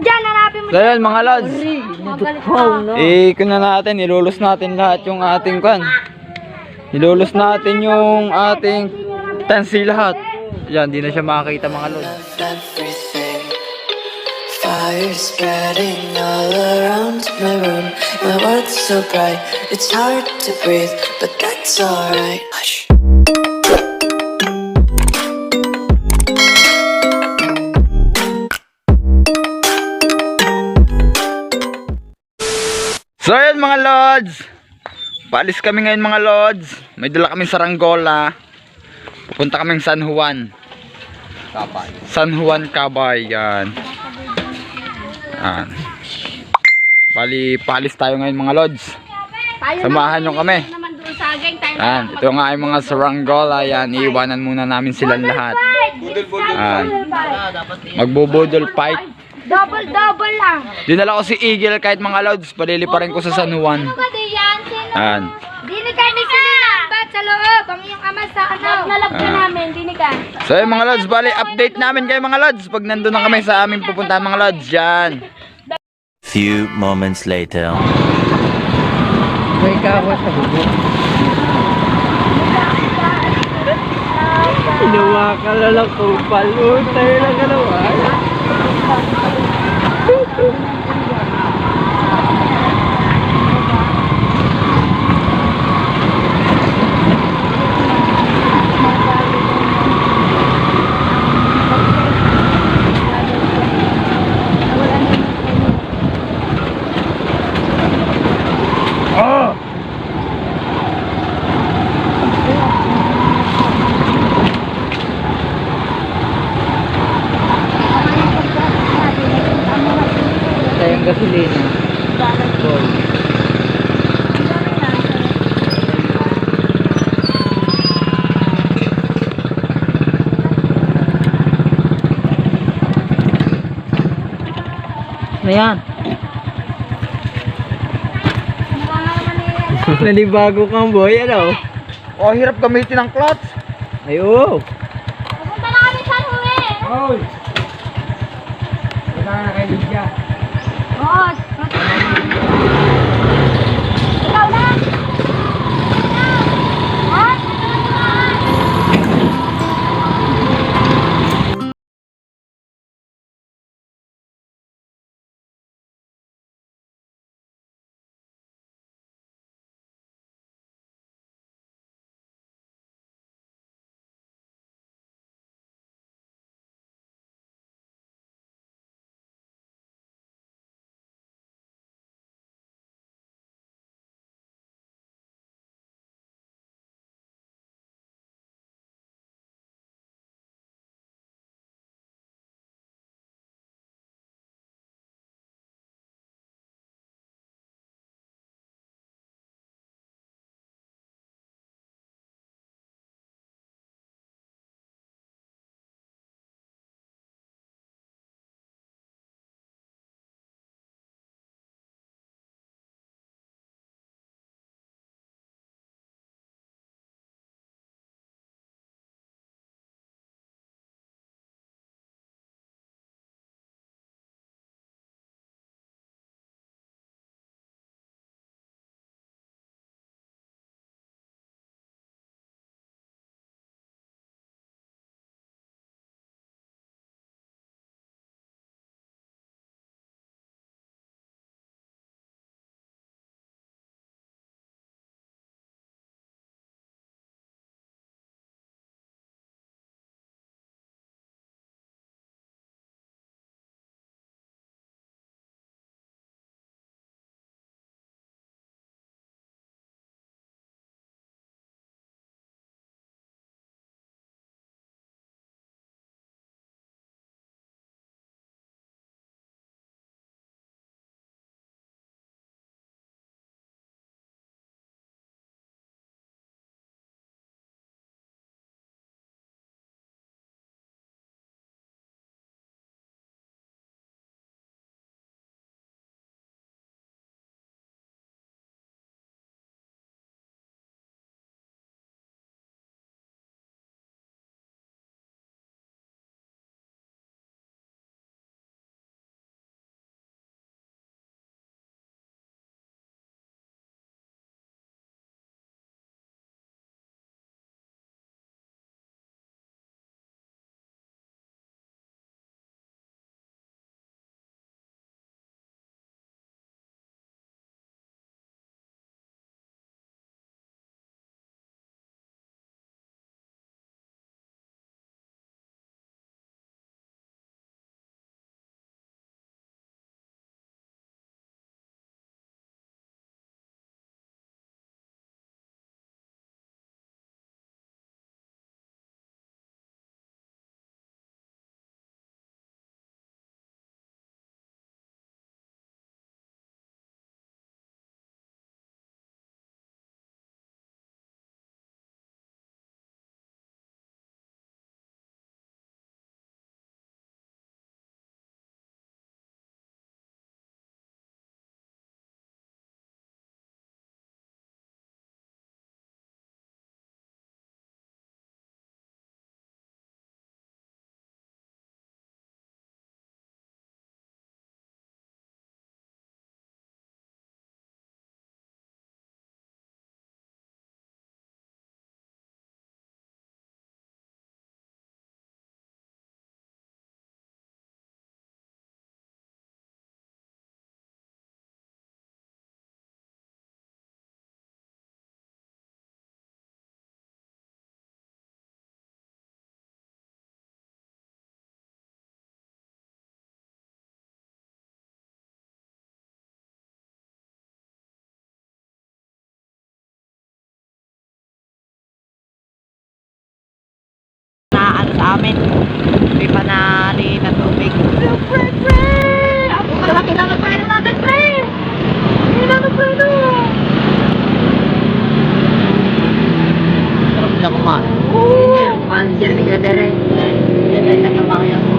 dyan, hanapin mo So yun mga lods, ikon na natin, ilulus natin lahat yung ating kan. Ilulus natin yung ating tansi lahat. Yan, di na siya makakita mga lods. Fire spreading all around my room. My world's so bright, it's hard to breathe, but that's alright. Hush. So yun mga lods, paalis kami ngayon mga lods. May dala kaming saranggola. Pupunta kaming San Juan Cabay. San Juan Cabay, yan. Yan. Bali, paalis tayo ngayon mga lods. Samahan nyo kami. Yan, ito nga ay mga saranggola. Yan, iiwanan muna namin silang lahat. Yan. Magbubudol fight. Double lang. Dinala ko si Eagle kahit mga lods. Palili pa rin ko sa San Juan. Yan. Dini ka ni sinilambat sa loob. Ang iyong ama sa ano. Nalagyan namin, dini ka. So yung mga lods, bali update namin kayo mga lods pag nandun na kami sa aming pupuntahan mga lods. Yan. Few moments later. May kawas sa bubuk. Inuwa ka na lang kung palutay na ka naman. Tayong gasolina. Ayan. Nanibago kang boy, ano? Oh, hirap gamitin ang clutch. Ayo. Pupunta na kami sa Hue. Oy. Wala na kay Lydia. Oo. Tara, kailangan pa rin natin, pre! Kailangan pa rin! Sarap niya kumain. Pansin ka na rin. Yan ay natamakyan mo.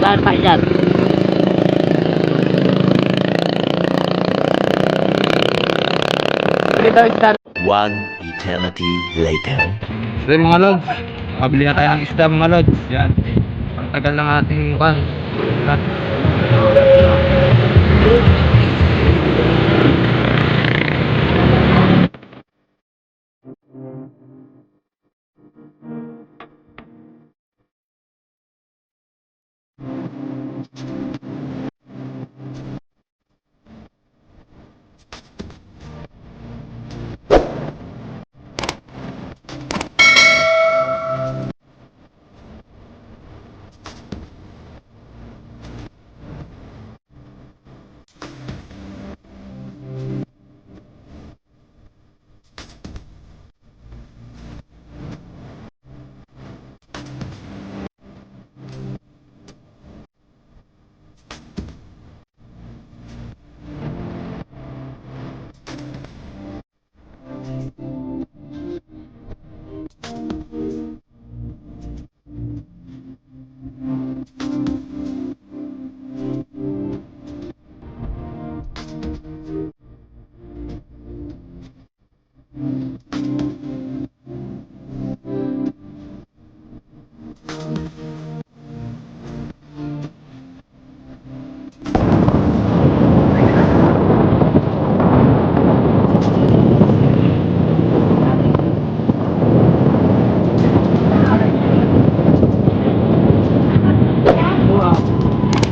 Saan pa dyan? One eternity later. So mga lods, pabili na tayo ng isda mga lods. Yan. Ang tagal ng ating pan.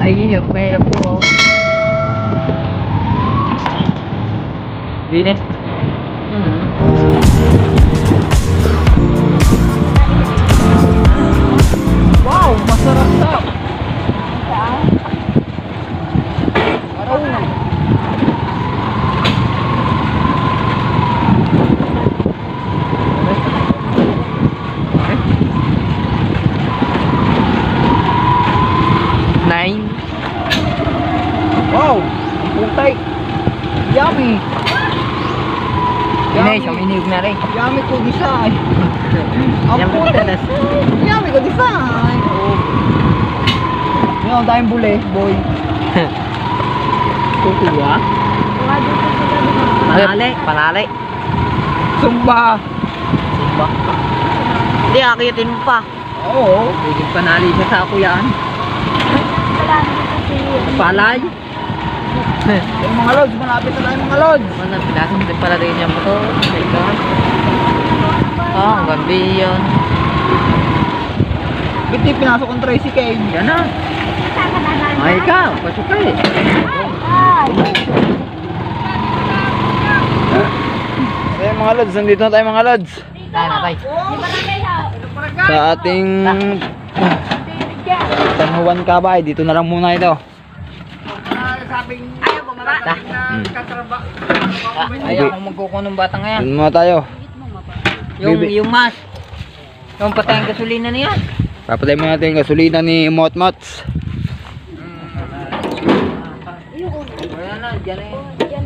Ayun, may po. Binis. Wow, masarap to. Nine. Wow, ang putay. Yummy. Inay, suminig na rin. Yummy ko design. Ang Yummy putay. ka na. Yummy ko design. Yan, tayong buli, boy. Kukuha? Panali. Panali. Sumba. Sumba. Hindi, akitin mo pa. Oo. Hindi panali siya sa ako yan. Palay. Yung mga lods, malapit na tayo mga lods. Ano, pinasunod pala rin yung motor. Oh my God. Oh, ang ganda yun. Biti, pinasok kong Tracy Kane. Yan na. Ay, ikaw. Pasukay. So yung mga lods, nandito na tayo mga lods. Tayo na tayo. Sa ating San Juan Cabay, dito na lang muna ito. Ayaw bumaba. Ayaw akong magkukuha ng bata ngayon. Doon muna tayo. Yung mas. Yung patay ang gasolina niya. Papatay muna natin yung gasolina ni Motmots.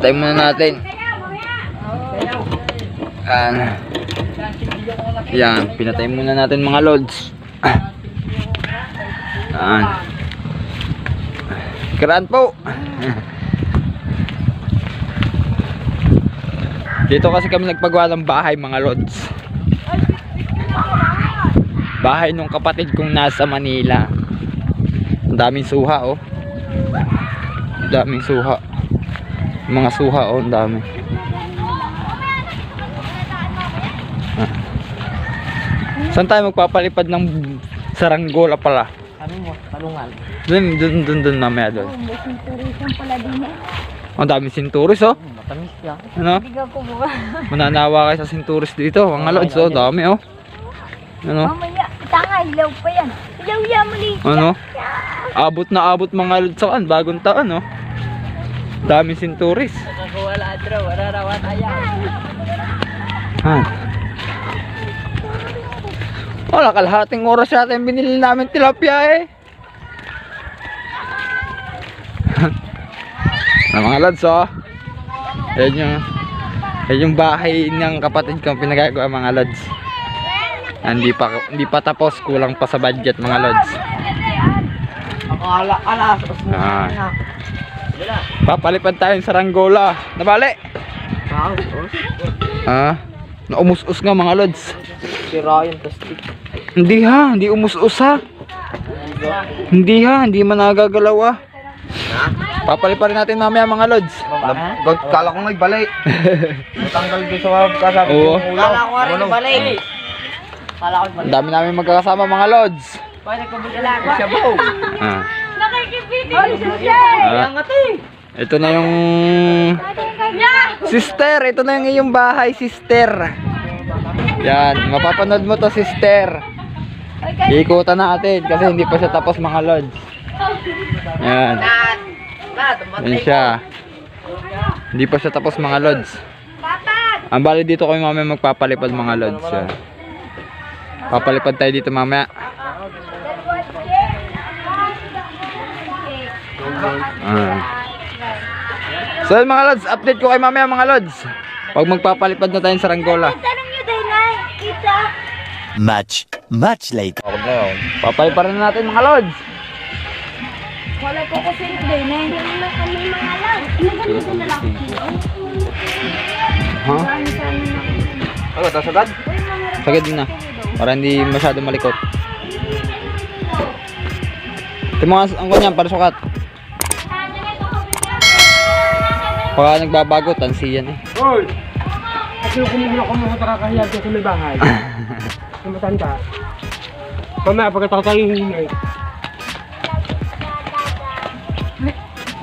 Tayo muna natin. Yan, pinatay muna natin mga lods. Yan. Karaan po. Dito kasi kami nagpagawa ng bahay mga lods. Bahay nung kapatid kong nasa Manila. Ang daming suha oh. Ang daming suha. Mga suha oh, ang dami. Saan tayo magpapalipad ng saranggola pala? Ano mo? Talungan. Dun mamaya dun. May sinturisyon pala din eh. Ang daming sinturis oh. Matamis yan. Ano? Bigaw ko buka. Mananawa kayo sa sinturis dito. Mga lods oh, dami oh. Ano? Mamaya, tanga, hilaw pa yan. Hilaw yan, mali. Ano? Abot na abot mga lods sa bagong taon oh. Daming sinturis. Wala draw, wala rawat ayan. Ha. Wala, kalahating oras yata yung binili namin tilapia eh. Mga lods oh. Yan yung bahay ng kapatid kong pinagagawa mga lods. Hindi pa tapos, kulang pa sa budget mga lods. Alas. Ah. Papalipad tayo sa saranggola. Nabali? Ah, naumus-us nga mga lods. Sira yung plastic. Hindi umus-us ha. Hindi man nagagalaw ah. Papaliparin natin mamaya mga lods. Kala ko nga'y balay. Natanggal doon sa kasama Oo. yung ulo. Kala ko nga rin balay. Kala ko Ang dami namin magkakasama mga lods. Pwede ko bigla ko. Shabu. Ah. Nakikipiti ko siya. Ayan nga to eh. Ito na yung sister. Ito na yung iyong bahay, sister. Yan, mapapanood mo to, sister. Ikutan natin kasi hindi pa siya tapos mga lods. Yan. Yan siya. Hindi pa siya tapos mga lods. Ang bali dito kami mamaya magpapalipad mga lods. Yan. Papalipad tayo dito mamaya. So mga lods, update ko kay mamaya mga lods. Pag magpapalipad na tayo sa saranggola. Tanong nyo din na, kita. Much later. Papaliparan na natin mga lods. Wala ko kasi din eh. Hindi naman kami mga lang. Ganito na lang. Ha? Ano, tas agad? Sagad na. Para hindi masyado malikot. Ito mga ang kanyan para sukat. Pag nagbabago, tansi yan eh. Hoy! Kasi kung mga nakakahiyan sa may bahay. Yung matanda. Mamaya pagkatatayo yung hinay.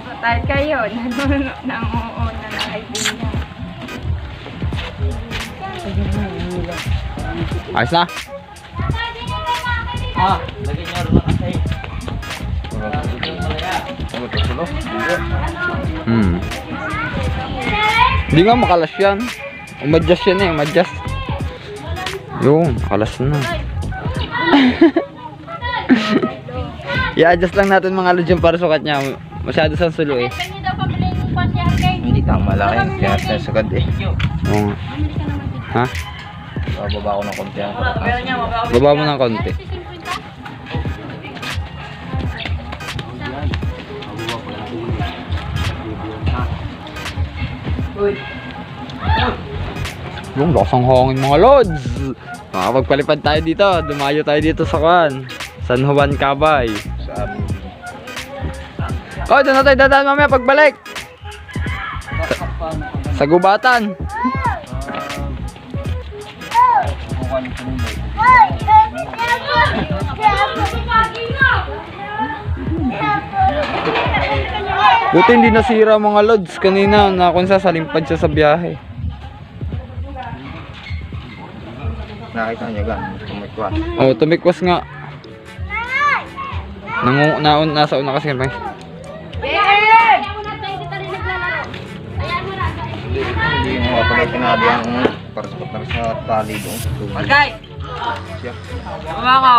Patay kayo. Nanguuna na kaibigan. Ayos na. Lagyan niyo rin kasi. Hindi nga makalas yan. Umadjust yan eh, umadjust. Yun, makalas na. I-adjust lang natin mga lods yung para sukat niya. Masyado sa sulo eh. Hindi tama laki. Kaya tas agad eh. Oo nga. Ha? Bababa ko ng konti ang Baba mo ng konti. Yung lakas ang hangin mga lods. Makapagpalipad tayo dito. Dumayo tayo dito sa San Juan Cabay. Oh, doon na tayo dadaan mamaya pagbalik. Sa gubatan. Buti hindi nasira mga lods kanina. Nakunsa sa limpad siya sa biyahe. Nakita niyo gan. Tumikwas. Oh, tumikwas nga. Nasa una kasi kami. Hindi mo pala tinabi ang para sa tali doon. Okay! Baba ko!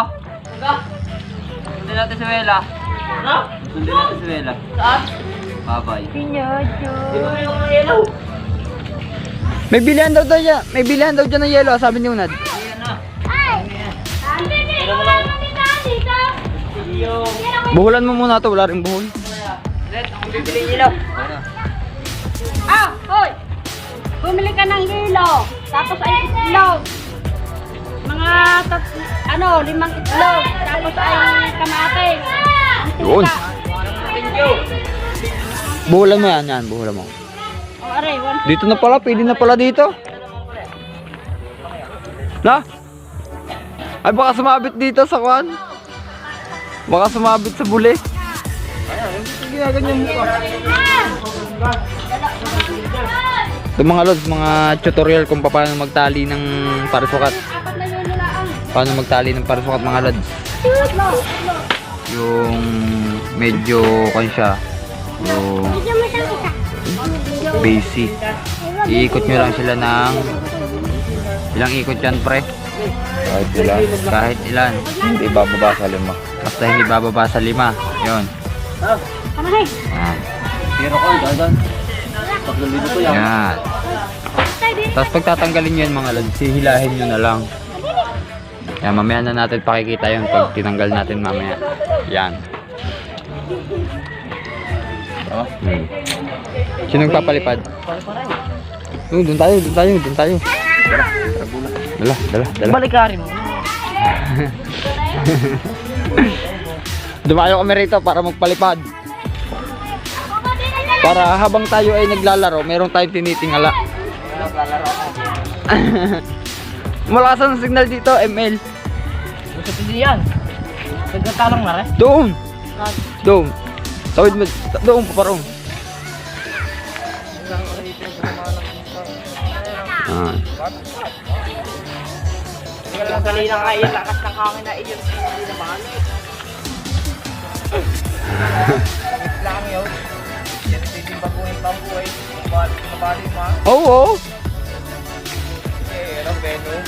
Sundin natin si Wela. Sundin natin si Wela. Saan? Babay. May bilihan daw dyan. May bilihan daw dyan ng yelo, sabi ni Unad. Buhulan mo muna to, wala rin buhol. Ah, hoy! Bumili ka ng hilo. Tapos ay itlog. Mga 5 itlog. Tapos ay kamatis. Yun. Buhulan mo yan, buhulan mo. O, aray, 1. Dito na pala, pwede na pala dito. Na? Ay baka sumabit dito sa kwan. Baka sumabit sa buli. Ginaganyan mo ka. Ito mga lods, mga tutorial kung paano magtali ng parisukat. Paano magtali ng parisukat mga lods. Yung medyo kung siya. Yung basic. Iikot nyo lang sila ng ilang ikot yan pre? Kahit ilan. Kahit ilan. Hindi bababa sa 5. Basta hindi bababa sa 5. Yun. Yan. Pero ko, dadan. 3,000 ko yan. Yan. Tapos pagtatanggalin nyo yan mga lods, hihilahin nyo na lang. Yan, mamaya na natin pakikita yun pag tinanggal natin mamaya. Yan. Sinong papalipad? Doon tayo. Dala. Balikarin mo. Dumayo kami rito para magpalipad. Para habang tayo ay naglalaro, meron tayong tinitingala. Malakas ang signal dito, ML. Gusto pili yan. Nagkatalang na rin. Doon. Tawid mo, doon paparong. Kanina nga yung lakas ng hangin na iyon. Hindi na mahal. Lang yun. Yan hindi baguhin pa buhay. Mabali mo. Oo. Ano, Venom?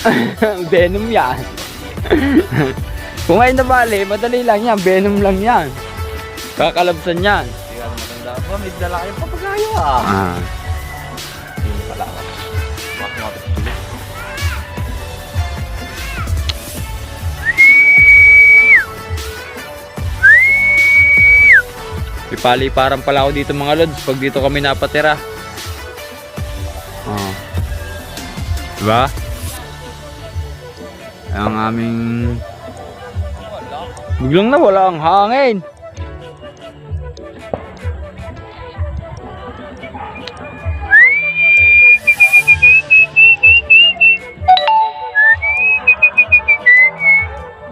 Venom yan. Kung ay nabali, madali lang yan. Venom lang yan. Kakalabsan yan. Hindi ka matanda. May dala kayong papagayo ah. Hindi pala. Makamapit ulit. Pipaliparan pala ako dito mga lods pag dito kami napatira. Diba? Ang aming biglang nawala ang hangin.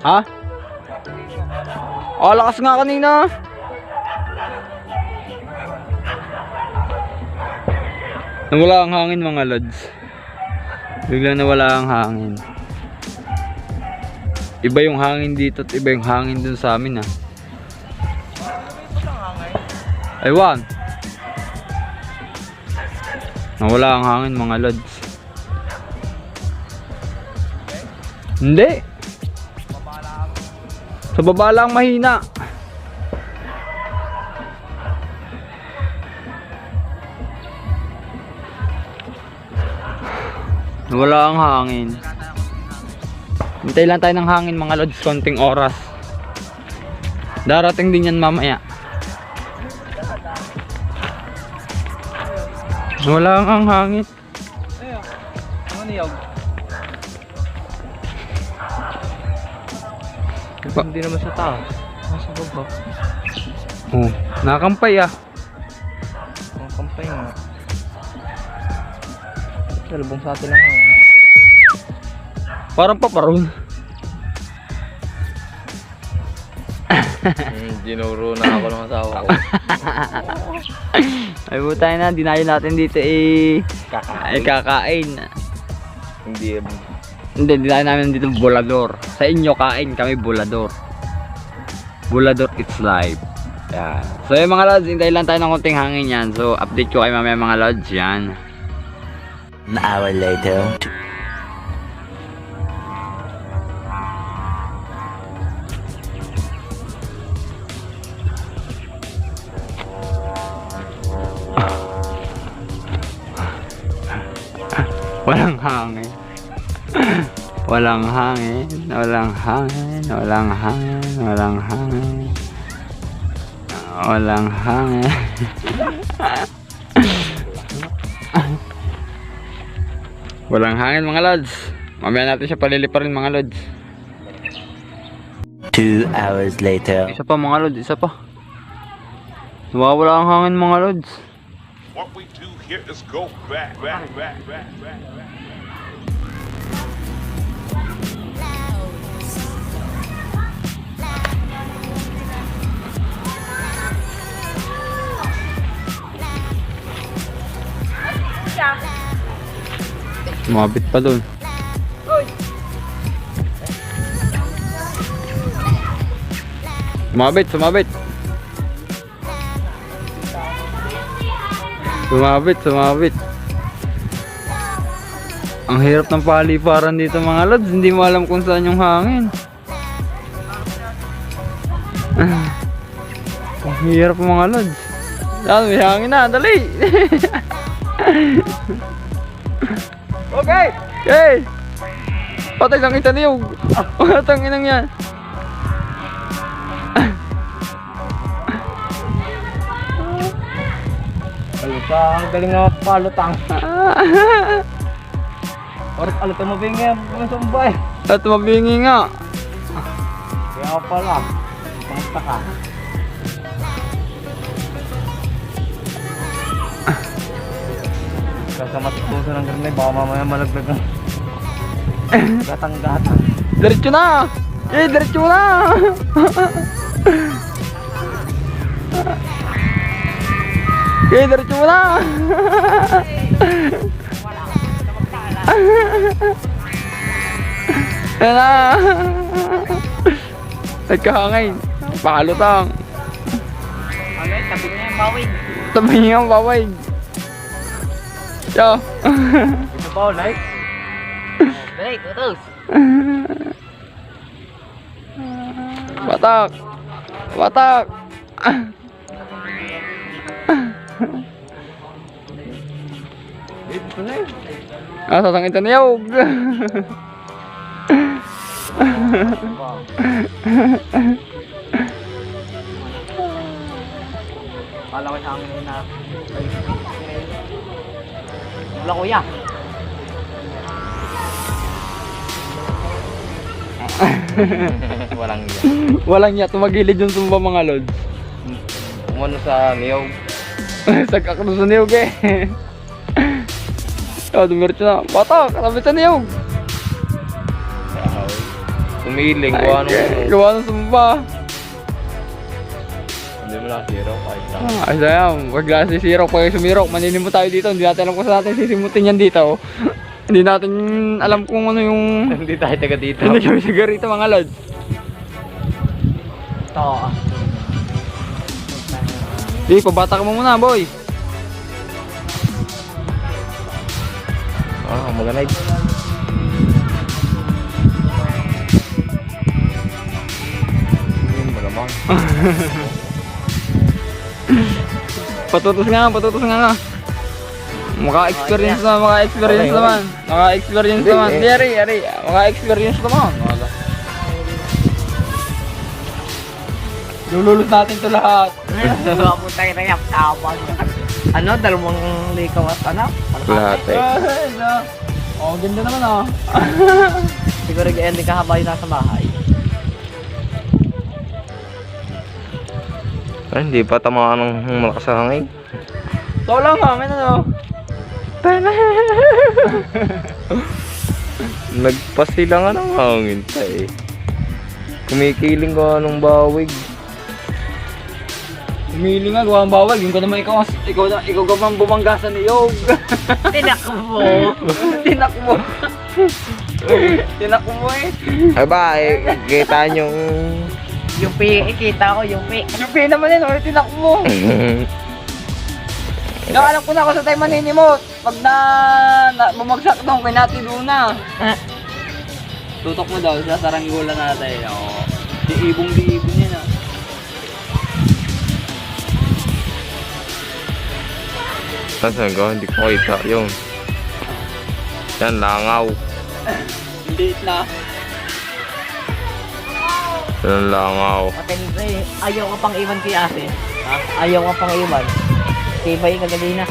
Ha? Oh, lakas nga kanina. Nawala ang hangin mga lods. Biglang nawala ang hangin. Iba yung hangin dito at iba yung hangin dun sa amin ah. Aywan. Nawala ang hangin mga lods. Hindi. Sa baba lang mahina. Wala ang hangin. Hintay lang tayo ng hangin mga lods, konting oras. Darating din yan mamaya. Wala ang hangin. Ano niyog? Hindi naman sa tao. Nasa baba. Oh, nakampay ah. Ang kampay nga. Salubong sa atin lang ako. Parang paparoon. Ginuro na ako ng asawa ko. Ay butay na, dinayo natin dito eh. Ay kakain. Hindi. Hindi, dinayo namin dito bolador. Sa inyo kain, kami bolador. Bolador it's live. Yan. So yung mga lods, hintay lang tayo ng konting hangin yan. So update ko kayo mamaya mga lods yan. An hour later. Walang hangin. Walang hangin. Walang hangin. Walang hangin. Walang hangin. Walang hangin. Walang hangin mga lods. Mamaya natin siya paliliparin mga lods. 2 hours later. Isa pa mga lods, isa pa. Nawawala ang hangin mga lods. What we do here is go back. Sumabit pa dun. Sumabit. Sumabit. Ang hirap ng paliparan dito mga lods. Hindi mo alam kung saan yung hangin. Ang hirap mga lods. Yan, may hangin na. Dali. Okay. Okay. Patay lang kita niyog. Patang inang yan. Palutang, galing na palutang. Oras alutang mabingi ang sumbay. At mabingi nga. Kaya pala, pangsta ka. Kasama tuso ng granay, baka mamaya malaglag ang gatang-gatang. Diretso na. Diretso na. Diretso mo na. Ayan na. Nagkahangin. Pakalutang. Okay, tabi niya yung bawig. Tabi niya ang bawig. Yo. Ito ba, like? Balik, utos. Batak. Batak. Ito na yun. Sasangin sa niyog. Kala ko sa amin na. Wala kuya. Walang iya. Walang niya. Tumagilid yung sumba mga lods. Umano sa niyog. Sagkak na sa niyog eh. Dumiretso na. Batak. Sabi sa niyog. Umiling. Gawa nung... Gawa ng sumba. Hindi mo lang zero. Kahit lang. Ay sayang. Wag lang sisirok. Pag sumirok, maninimo tayo dito. Hindi natin alam kung saan natin sisimutin yan dito. Hindi natin alam kung ano yung... Hindi tayo taga dito. Hindi kami sigar rito mga lods. Ito. Di, pabatak mo muna boy. Maganay. Malamang. Patutos nga. Maka-experience naman. Maka-experience naman. Yari. Maka-experience naman. Lululot natin to lahat. Putay na yung tawag. Ano, dalawang likaw at ano? Lahat eh. Oh, ganda naman ah. Siguro hindi ka habay nasa bahay. Ay, hindi pa tamaan ng malakas na hangin. So lang hangin ano. Nagpasila nga ng hangin pa eh. Kumikiling ka ng bawig. Umili nga, gawa ang bawal. Yung ka naman ikaw ka man bumanggasan ni Yog. Tinakbo. Tinakbo mo eh. Ay ba, kita nyong... Yung ikita ko, yung Yung pin naman yun, tinakbo mo. Alam ko na ako sa tayo maninimot. Pag bumagsak doon, kinatilo na. Tutok mo daw sa saranggola natin. Oh. Diibong yan ah. Saan ko? Hindi ko kita yung... Yan, langaw. Liit na. Yan, langaw. Ayaw ka pang iwan kay ate. Ha? Ayaw ka pang iwan. Tibay ka na.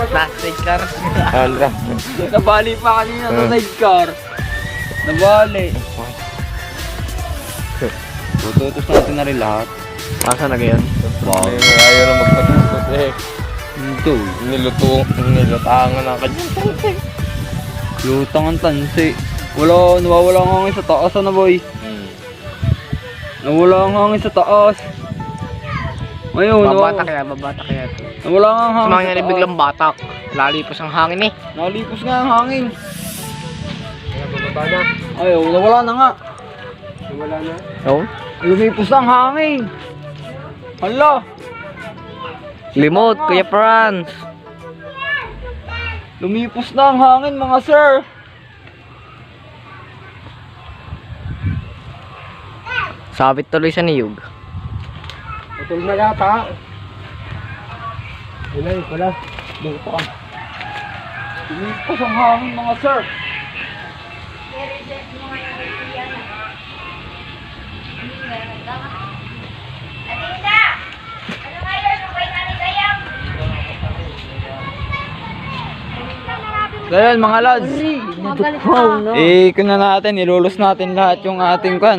Plastic car. Hala. Nabali pa kanina sa sidecar. Nabali. Tututos natin na rin lahat. Asa na ganyan? Ayaw na magpatutot eh. Ito. Nilutangan na kanyang tansi. Lutang ang tansi. Nawawala ang hangin sa taas na boy. Nawala ang hangin sa taas. Ayun, Babata kaya. nawala ang hangin Sumangin sa na taas. biglang batak. Lalipos ang hangin eh. Nalipos nga ang hangin. Bababa na. Ayaw, nawala na nga. Wala na. Oo. Lumipos ang hangin. Hala. Limot, Kuya Franz. Lumipos na ang hangin mga sir. Sabit tuloy sa niyog. Putol na yata. Wala yun pala. Lutang. Lumipos ang hangin mga sir. Ngayon mga lads, kung na natin, ilulus natin lahat yung ating kan.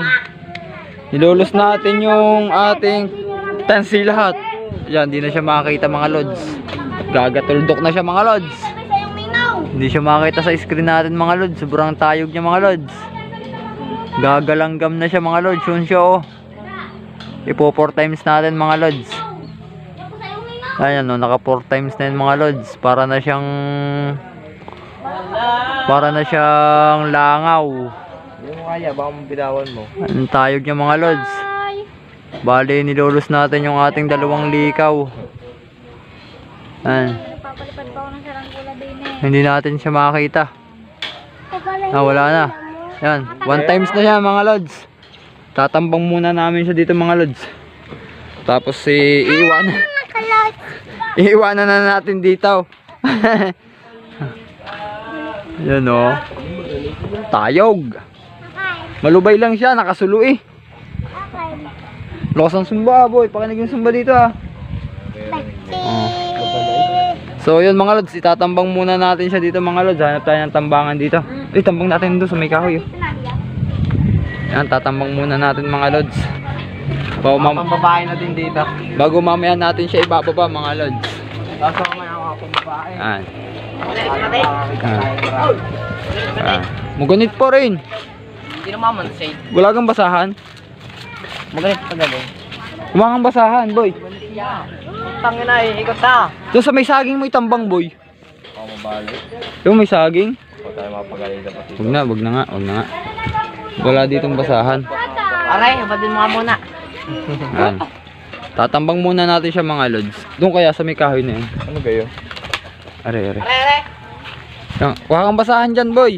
Ilulus natin yung ating tansi lahat. Yan, di na siya makakita mga lods. Gagatuldok na siya mga lods. Hindi siya makakita sa screen natin mga lods. Sobrang tayog niya mga lods. Gagalanggam na siya mga lods. Yun siya oh. Ipo 4 times natin mga lods. Ayan no, naka 4 times na yun mga lods. Para na siyang langaw. Yung kaya, baka mong bitawan mo. Ang tayog niya mga lods. Bali, nilulus natin yung ating dalawang likaw. Ayan. Papalipad pa ako ng saranggola din eh. Hindi natin siya makakita. Wala na. Yan, 1 times na siya mga lods. Tatambang muna namin siya dito mga lods. Tapos iiwanan na natin dito. Yan o. Tayog. Malubay lang siya, nakasulo eh. Lakas ang sumba boy, pakinig yung sumba dito ah. So yun mga lods, itatambang muna natin siya dito mga lods. Hanap tayo ng tambangan dito. Tambang natin doon sa may kahoy. Yan, tatambang muna natin mga lods. Babae natin dito. Bago mamaya natin siya ibababa mga lods. Tapos mamaya ako pang babae. Yan. Mugunit po rin. Hindi naman safe. Wala kang basahan. Magalit pa gabi. Wala kang basahan boy. Tangin na eh, ikot na. Doon sa may saging mo itambang boy. Ako mabalik. Yung may saging. Huwag tayo mapagaling na pati. Wag na nga. Wala ditong basahan. Aray, abadin mo nga muna. Yan. Tatambang muna natin siya mga lods. Doon kaya sa may kahoy na yun. Ano ba yun? Are. Aray. Yan. Huwag kang basahan dyan boy.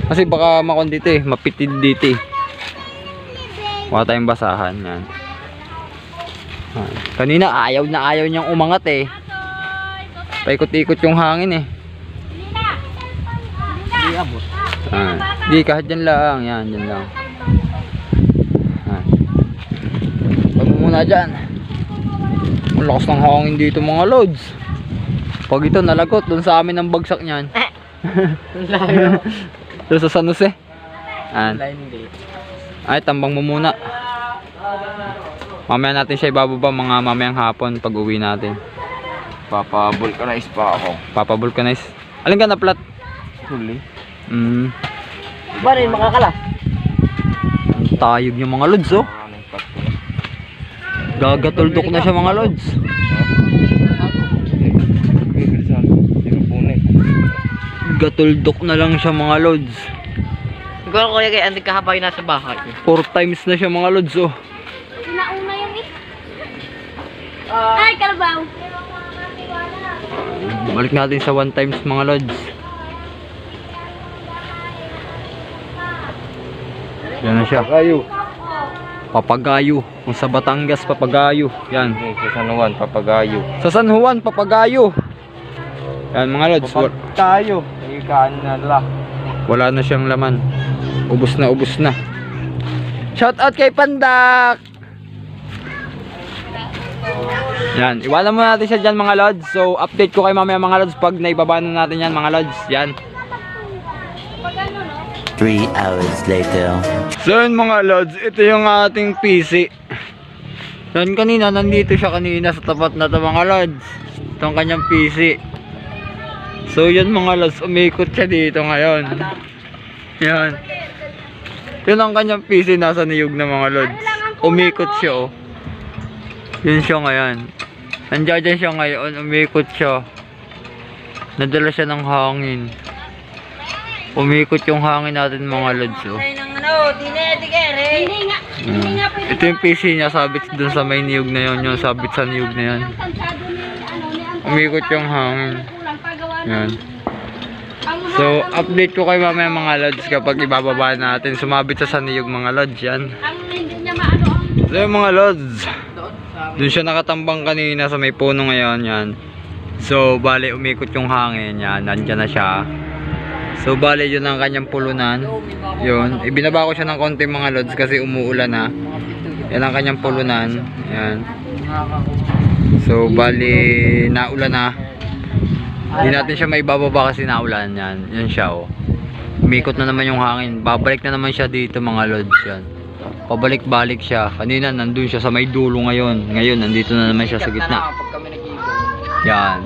Kasi baka makon dito eh. Mapitid dito eh. Huwag tayong basahan. Yan. Yan. Kanina ayaw niyang umangat eh. Paikot-ikot yung hangin eh. Hindi abot. Yan. Di kahit dyan lang. Yan, dyan lang. Yan. Huwag mo muna dyan. Ang lakas ng hangin dito mga lods. Pag ito nalagot, dun sa amin ang bagsak niyan. Layo. Doon sa San Jose. Yan. Hindi. Ay, tambang mo muna. Mamaya natin siya ibababa mga mamayang hapon pag uwi natin. Papa-vulcanize pa ako. Papa-vulcanize. Alin ka na plat? Huli. Ba rin makakala? Ang tayog yung mga lods oh. Gagatuldok na siya mga lods. Gatuldok na lang siya mga lods. Siguro kuya kaya hindi kahabay nasa bahay. 4 times na siya mga lods oh. Nauna yung Ay, kalabaw. Balik natin sa 1 times mga lods. Yan na siya. Papagayo. Kung sa Batangas, papagayo. Yan. Sa San Juan, papagayo. Sa San Juan, papagayo. Yan mga lods. Tayo. Ikaan na la. Wala na siyang laman. Ubus na, ubus na. Shout out kay Pandak. Yan, iwanan muna natin siya dyan mga lods. So update ko kay mamaya mga lods pag naibaba na natin yan mga lods. Yan. 3 hours later. So yun mga lods, ito yung ating PC. Yan kanina, nandito siya kanina sa tapat na ito mga lods. Itong kanyang PC. So yun mga lods, umikot siya dito ngayon. Yan. Yun ang kanyang PC, nasa niyog na mga lods. Umikot siya oh. Yun siya ngayon. Nandiyan siya ngayon, umikot siya. Nadala siya ng hangin. Umikot yung hangin natin mga lods oh. Ito yung PC niya, sabit dun sa may niyog na yun, yung sabit sa niyog na yan. Umikot yung hangin. Yan. So update ko kay mamaya mga lods kapag ibababa natin. Sumabit sa niyog mga lods yan. So yung mga lods, dun siya nakatambang kanina sa may puno ngayon yan. So bali umikot yung hangin yan, nandyan na siya. So bali yun ang kanyang pulunan. Yun, ibinaba ko siya ng konti mga lods kasi umuulan na. Yan ang kanyang pulunan. Yan. So bali naulan na. Hindi natin siya maibababa kasi naulan yan. Yan siya oh. Umikot na naman yung hangin. Babalik na naman siya dito mga lods yan. Pabalik-balik siya. Kanina nandun siya sa may dulo ngayon. Ngayon nandito na naman siya sa gitna. Yan.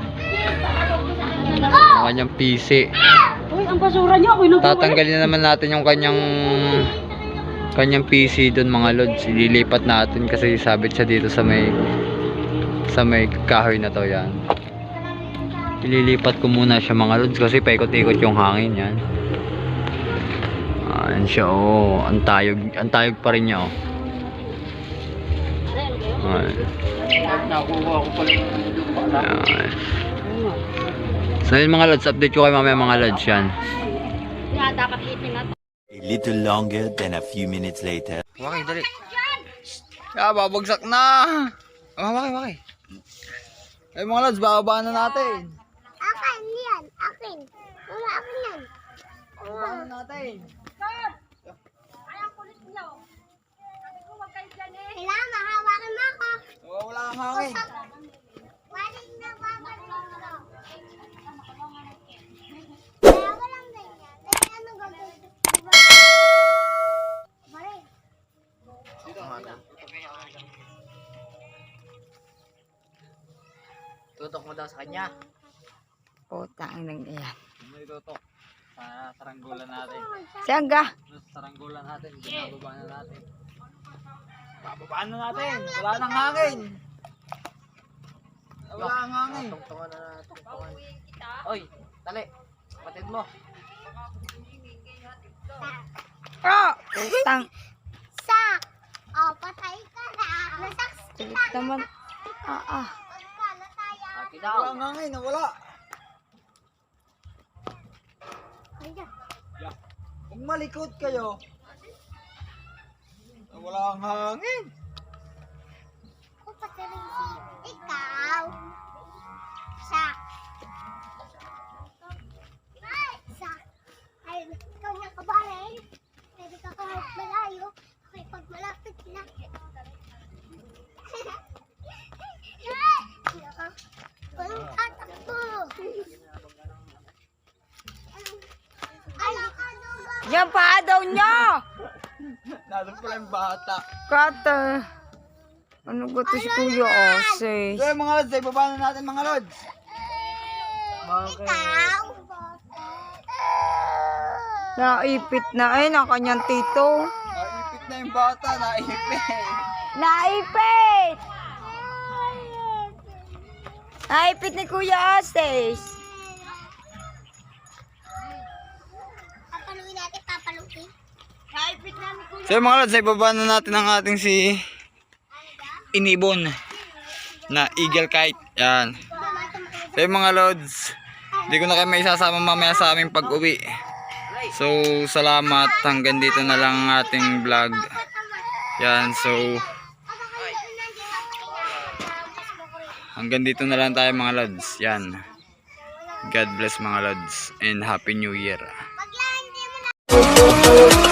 Ang kanyang PC. Ang basura niyo, ako inubuhay. Tatanggalin na naman natin yung kanyang PC doon mga lods. Ililipat natin kasi sabit siya dito sa may kahoy na to yan. Ililipat ko muna siya mga lods kasi paikot-ikot yung hangin yan. Ayan siya oh. Ang tayog pa rin niya oh. Ayan. Ayan. So yun mga lods, update ko kayo mamaya mga lods yan. Dapat itin na. A little longer than a few minutes later. Wakay, dali. Babagsak na. Wakay. Ay mga lods, bababa na natin. Akin yan, akin. Wala akin yan. Bababa na natin. Ay, ang kulit niyo. Sabi ko, wag kayo dyan eh. Kailangan mahawakan mo ako. Wala kang hangin. Waling na babalik ko. Kaya walang ganyan. Kaya ano gagawin? Balik. Tutok mo daw sa kanya. Putang nang iyan. Ano itutok? Sa saranggola natin. Siyangga. Sa saranggola natin. Binababa na natin. Bababaan na natin. Wala nang hangin. Wala nang hangin. Tungtungan na tungtungan. Oy, tali. Patid mo. Oh! Tang. Sak! Oh, patay ka na. Nasaks Kulit kita. naman. Ah. Wala ka na tayo. Pati daw. Wala nang hangin. Wala. Ayan. Kung malikot kayo. Wala nang hangin. Ako pati rin si ikaw. Sak. Sak. Ay, ikaw niya kabarin. Pwede ka kahit malayo. Okay, pag malapit na. Walang tatakbo. Ay, Yan pa daw niya. Nandun pala yung bata. Kata. Ano ba ito si Kuya Ose? So mga lods, ay baba na natin mga lods. ikaw. Naipit na ang kanyang tito. Naipit na yung bata, naipit. Naipit! Naipit ni Kuya Ose. Papaluin natin, papaluin. Naipit namin kuya. So mga lods, ay baba na natin ang ating si Inibon na eagle kite. Yan. So mga lods, hindi ko na kayo may isasama mamaya sa aming pag-uwi. So salamat, hanggang dito na lang ang ating vlog. Yan, so hanggang dito na lang tayo mga lods. Yan. God bless mga lods and Happy New Year. Pag yan, hindi mo na...